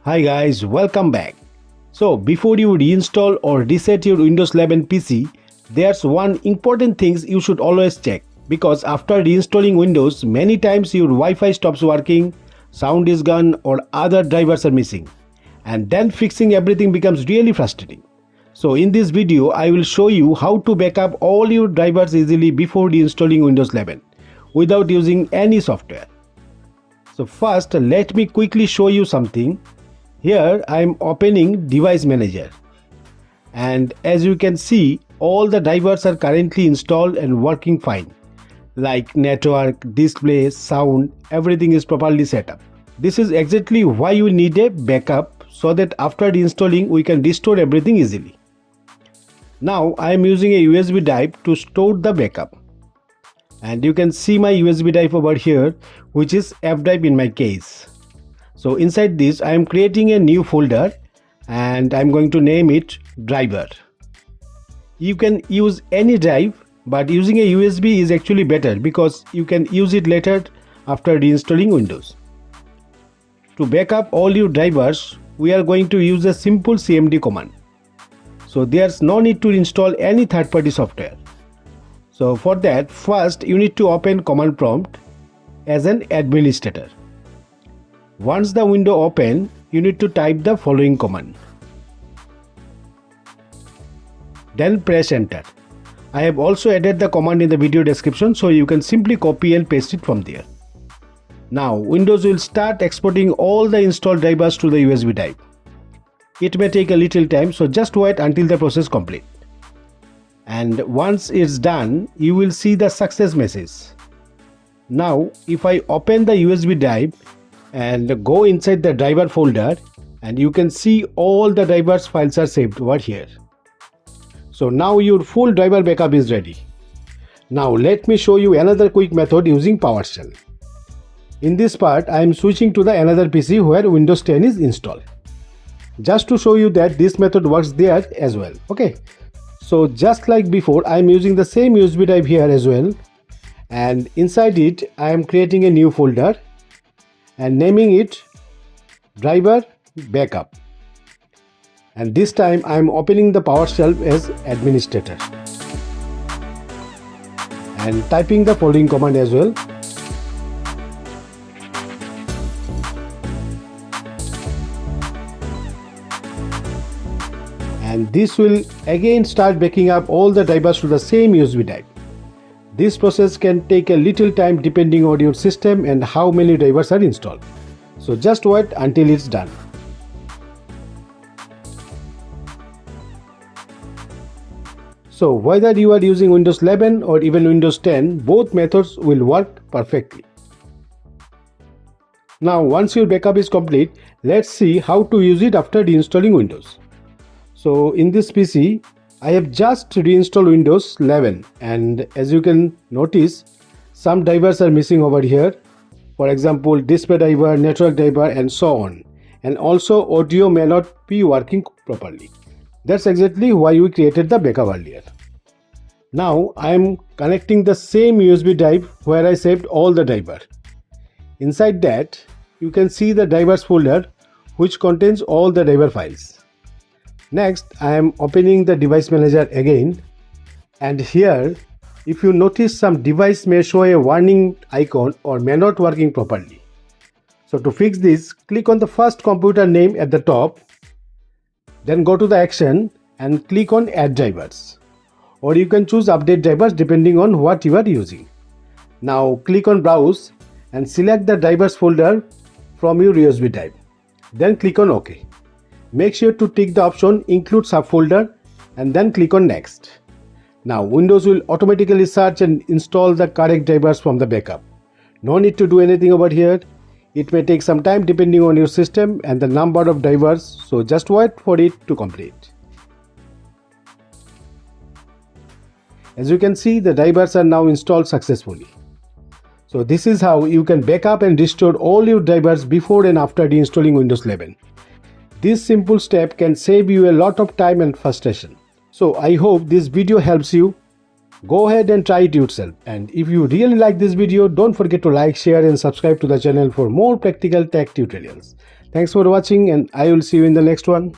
Hi guys, welcome back. So before you reinstall or reset your Windows 11 PC, there's one important thing you should always check, because after reinstalling Windows, many times your Wi-Fi stops working, sound is gone or other drivers are missing, and then fixing everything becomes really frustrating. So in this video, I will show you how to backup all your drivers easily before reinstalling Windows 11 without using any software. So first, let me quickly show you something. Here I am opening Device Manager, and as you can see, all the drivers are currently installed and working fine, like network, display, sound, everything is properly set up. This is exactly why you need a backup, so that after reinstalling we can restore everything easily. Now I am using a USB drive to store the backup, and you can see my USB drive over here, which is F drive in my case. So inside this I am creating a new folder and I am going to name it driver. You can use any drive, but using a USB is actually better because you can use it later after reinstalling Windows. To back up all your drivers, we are going to use a simple cmd command. So there's no need to install any third-party software. So for that, first you need to open command prompt as an administrator. Once the window open, you need to type the following command. Then press enter. I have also added the command in the video description, so you can simply copy and paste it from there. Now Windows will start exporting all the installed drivers to the USB drive. It may take a little time, so just wait until the process complete. And once it's done, you will see the success message. Now if I open the USB drive and go inside the driver folder, and you can see all the drivers files are saved over here. So now your full driver backup is ready. Now let me show you another quick method using PowerShell. In this part I am switching to the another PC where Windows 10 is installed, just to show you that this method works there as well. Okay, so just like before, I am using the same USB drive here as well, and inside it I am creating a new folder and naming it driver backup, and this time I am opening the PowerShell as administrator and typing the following command as well. And this will again start backing up all the drivers to the same USB drive. This process can take a little time depending on your system and how many drivers are installed. So just wait until it's done. So whether you are using Windows 11 or even Windows 10, both methods will work perfectly. Now once your backup is complete, let's see how to use it after reinstalling Windows. So in this PC, I have just reinstalled Windows 11, and as you can notice, some drivers are missing over here. For example, display driver, network driver and so on. And also audio may not be working properly. That's exactly why we created the backup earlier. Now I am connecting the same USB drive where I saved all the driver. Inside that, you can see the drivers folder which contains all the driver files. Next, I am opening the device manager again, and here if you notice, some device may show a warning icon or may not working properly. So to fix this, click on the first computer name at the top, then go to the action and click on add drivers, or you can choose update drivers depending on what you are using. Now click on browse and select the drivers folder from your USB drive, then click on OK. Make sure to tick the option include subfolder and then click on next. Now Windows will automatically search and install the correct drivers from the backup. No need to do anything over here. It may take some time depending on your system and the number of drivers, so just wait for it to complete. As you can see, the drivers are now installed successfully. So this is how you can backup and restore all your drivers before and after reinstalling Windows 11. This simple step can save you a lot of time and frustration. So I hope this video helps you. Go ahead and try it yourself. And if you really like this video, don't forget to like, share and subscribe to the channel for more practical tech tutorials. Thanks for watching and I will see you in the next one.